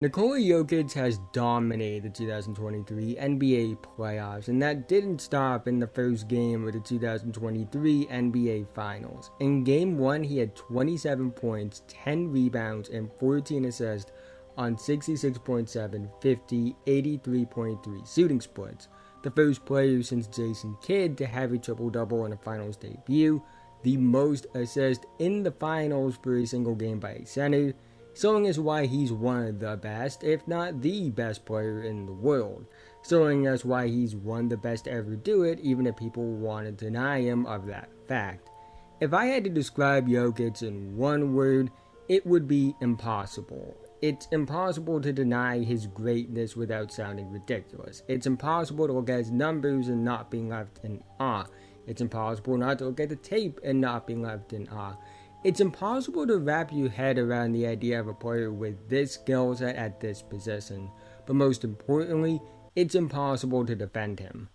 Nikola Jokic has dominated the 2023 NBA playoffs, and that didn't stop in the first game of the 2023 NBA Finals. In Game 1, he had 27 points, 10 rebounds, and 14 assists on 66.7, 50, 83.3 shooting splits. The first player since Jason Kidd to have a triple-double in a Finals debut, the most assists in the Finals for a single game by a center, showing us why he's one of the best, if not the best player in the world. Showing us why he's one of the best to ever do it, even if people want to deny him of that fact. If I had to describe Jokic in one word, it would be impossible. It's impossible to deny his greatness without sounding ridiculous. It's impossible to look at his numbers and not be left in awe. It's impossible not to look at the tape and not be left in awe. It's impossible to wrap your head around the idea of a player with this skill set at this position, but most importantly, it's impossible to defend him.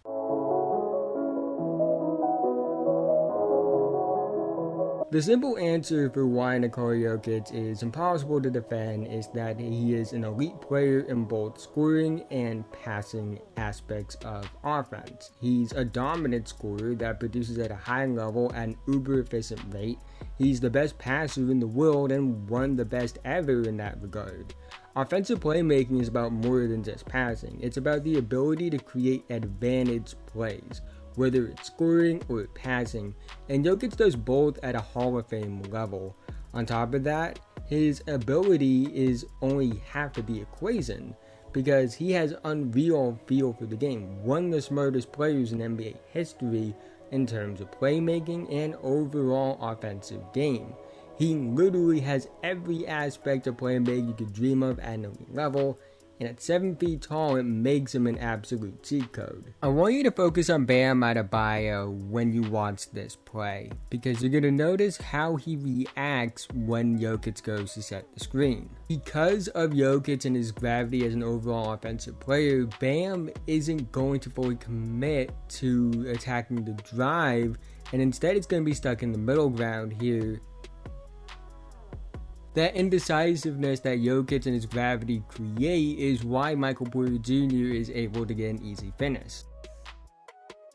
The simple answer for why Nikola Jokic is impossible to defend is that he is an elite player in both scoring and passing aspects of offense. He's a dominant scorer that produces at a high level at an uber efficient rate. He's the best passer in the world and one of the best ever in that regard. Offensive playmaking is about more than just passing. It's about the ability to create advantage plays, whether it's scoring or passing, and Jokic does both at a Hall of Fame level. On top of that, his ability is only half of the equation, because he has unreal feel for the game, one of the smartest players in NBA history in terms of playmaking and overall offensive game. He literally has every aspect of playmaking you could dream of at an elite level, and at 7 feet tall, it makes him an absolute cheat code. I want you to focus on Bam Adebayo when you watch this play, because you're going to notice how he reacts when Jokic goes to set the screen. Because of Jokic and his gravity as an overall offensive player, Bam isn't going to fully commit to attacking the drive, and instead it's going to be stuck in the middle ground here. That indecisiveness that Jokic and his gravity create is why Michael Porter Jr. is able to get an easy finish.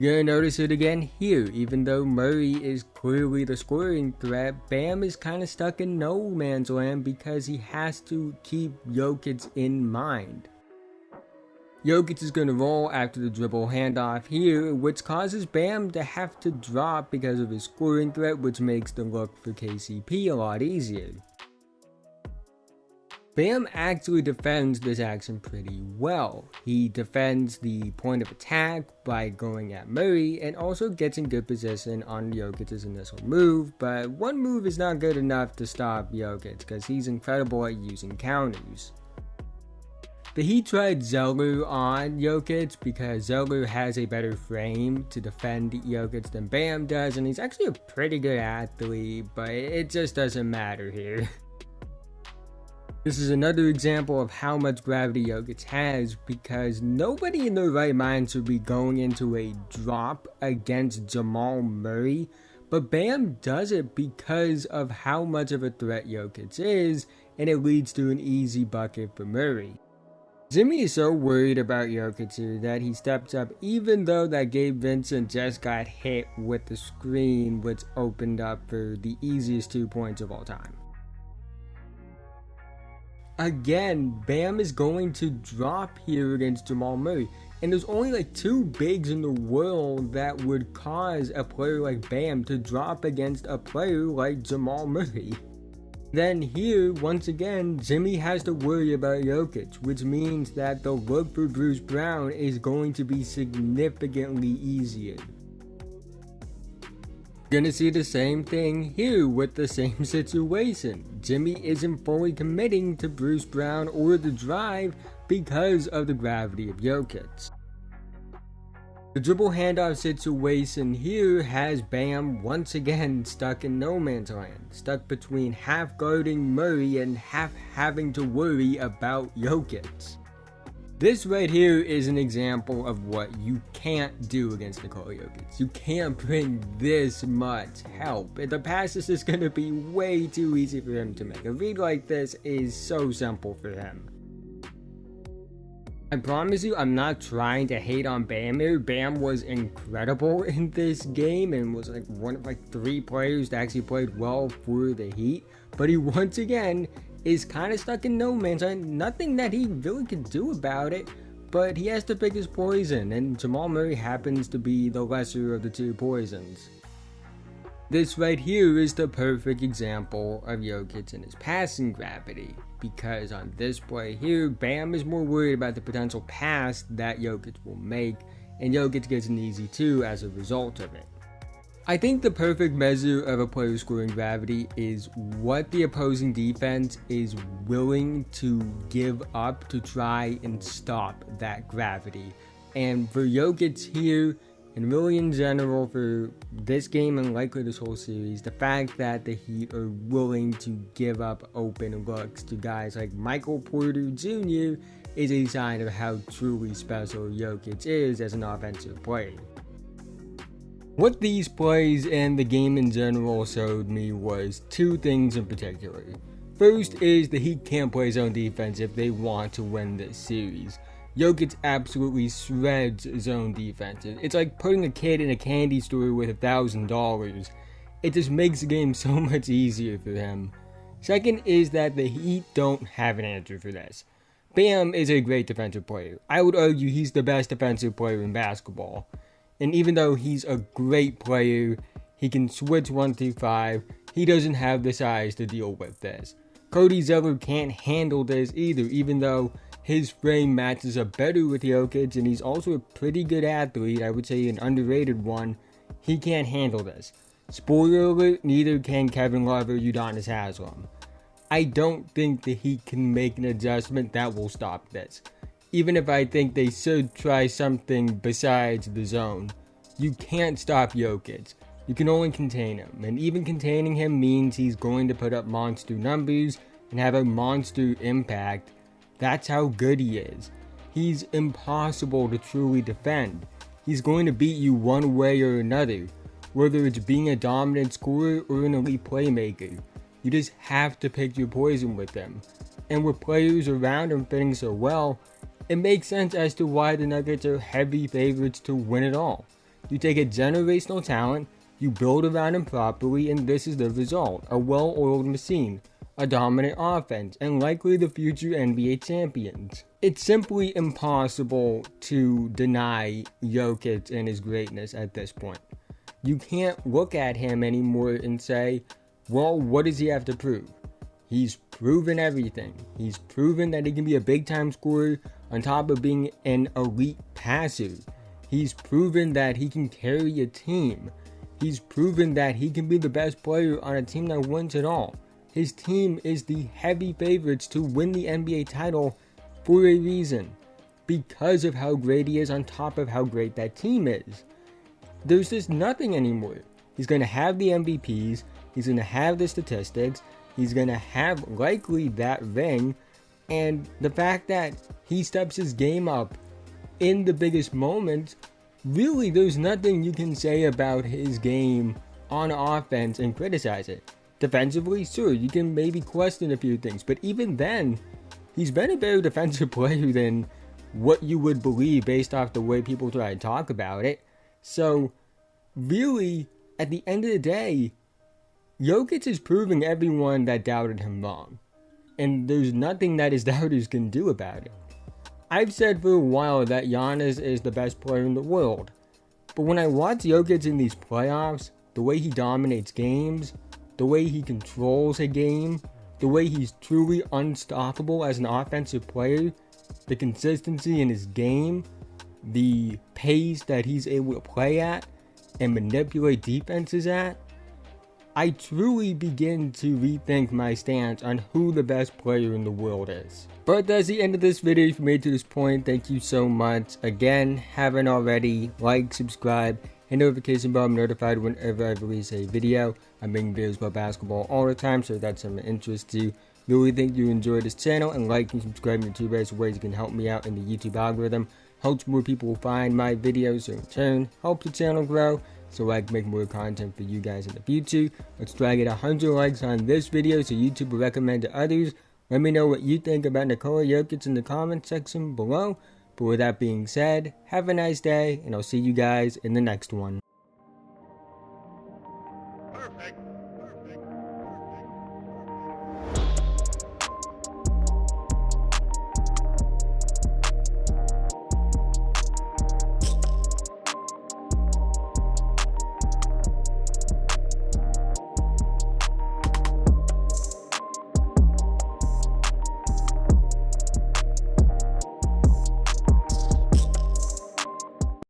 You're going to notice it again here. Even though Murray is clearly the scoring threat, Bam is kind of stuck in no man's land because he has to keep Jokic in mind. Jokic is going to roll after the dribble handoff here, which causes Bam to have to drop because of his scoring threat, which makes the look for KCP a lot easier. Bam actually defends this action pretty well. He defends the point of attack by going at Murray and also gets in good position on Jokic's initial move, but one move is not good enough to stop Jokic because he's incredible at using counters. The Heat tried Zeller on Jokic because Zeller has a better frame to defend Jokic than Bam does, and he's actually a pretty good athlete, but it just doesn't matter here. This is another example of how much gravity Jokic has, because nobody in their right mind should be going into a drop against Jamal Murray, but Bam does it because of how much of a threat Jokic is, and it leads to an easy bucket for Murray. Jimmy is so worried about Jokic here that he steps up, even though that Gabe Vincent just got hit with the screen, which opened up for the easiest 2 points of all time. Again, Bam is going to drop here against Jamal Murray, and there's only like 2 bigs in the world that would cause a player like Bam to drop against a player like Jamal Murray. Then here, once again, Jimmy has to worry about Jokic, which means that the look for Bruce Brown is going to be significantly easier. Gonna see the same thing here with the same situation. Jimmy isn't fully committing to Bruce Brown or the drive because of the gravity of Jokic. The dribble handoff situation here has Bam once again stuck in no man's land, stuck between half guarding Murray and half having to worry about Jokic. This right here is an example of what you can't do against Nikola Jokic. You can't bring this much help. The pass is just going to be way too easy for him to make. A read like this is so simple for him. I promise you, I'm not trying to hate on Bam here. Bam was incredible in this game and was like one of like 3 players that actually played well for the Heat. But he once again is kind of stuck in no man's land. Nothing that he really can do about it, but he has to pick his poison, and Jamal Murray happens to be the lesser of the 2 poisons. This right here is the perfect example of Jokic and his passing gravity, because on this play here, Bam is more worried about the potential pass that Jokic will make, and Jokic gets an easy 2 as a result of it. I think the perfect measure of a player's scoring gravity is what the opposing defense is willing to give up to try and stop that gravity. And for Jokic here, and really in general for this game and likely this whole series, the fact that the Heat are willing to give up open looks to guys like Michael Porter Jr. is a sign of how truly special Jokic is as an offensive player. What these plays and the game in general showed me was 2 things in particular. First is the Heat can't play zone defense if they want to win this series. Jokic absolutely shreds zone defense. It's like putting a kid in a candy store with $1,000. It just makes the game so much easier for him. Second is that the Heat don't have an answer for this. Bam is a great defensive player. I would argue he's the best defensive player in basketball. And even though he's a great player, he can switch 1 through 5, he doesn't have the size to deal with this. Cody Zeller can't handle this either, even though his frame matches up better with Jokic, and he's also a pretty good athlete, I would say an underrated one. He can't handle this. Spoiler alert, neither can Kevin Love or Udonis Haslem. I don't think the Heat can make an adjustment that will stop this. Even if I think they should try something besides the zone. You can't stop Jokic. You can only contain him, and even containing him means he's going to put up monster numbers and have a monster impact. That's how good he is. He's impossible to truly defend. He's going to beat you one way or another, whether it's being a dominant scorer or an elite playmaker. You just have to pick your poison with him. And with players around him fitting so well, it makes sense as to why the Nuggets are heavy favorites to win it all. You take a generational talent, you build around him properly, and this is the result. A well-oiled machine. A dominant offense, and likely the future NBA champions. It's simply impossible to deny Jokic and his greatness at this point. You can't look at him anymore and say, well, what does he have to prove? He's proven everything. He's proven that he can be a big-time scorer on top of being an elite passer. He's proven that he can carry a team. He's proven that he can be the best player on a team that wins it all. His team is the heavy favorites to win the NBA title for a reason. Because of how great he is on top of how great that team is. There's just nothing anymore. He's going to have the MVPs. He's going to have the statistics. He's going to have likely that ring. And the fact that he steps his game up in the biggest moments, really there's nothing you can say about his game on offense and criticize it. Defensively, sure, you can maybe question a few things, but even then, he's been a better defensive player than what you would believe based off the way people try to talk about it. So, really, at the end of the day, Jokic is proving everyone that doubted him wrong. And there's nothing that his doubters can do about it. I've said for a while that Giannis is the best player in the world. But when I watch Jokic in these playoffs, the way he dominates games, the way he controls a game, the way he's truly unstoppable as an offensive player, the consistency in his game, the pace that he's able to play at and manipulate defenses at, I truly begin to rethink my stance on who the best player in the world is. But that's the end of this video. If you made it to this point, thank you so much. Again, haven't already, like, subscribe, hit notification bell. I'm notified whenever I release a video. I'm making videos about basketball all the time, so if that's something of interest to you. Really think you enjoy this channel, and like and subscribe are 2 best ways you can help me out in the YouTube algorithm. Helps more people find my videos, so in turn, helps the channel grow, so I can make more content for you guys in the future. Let's try to get 100 likes on this video so YouTube will recommend to others. Let me know what you think about Nikola Jokic in the comment section below. But with that being said, have a nice day, and I'll see you guys in the next one. Perfect.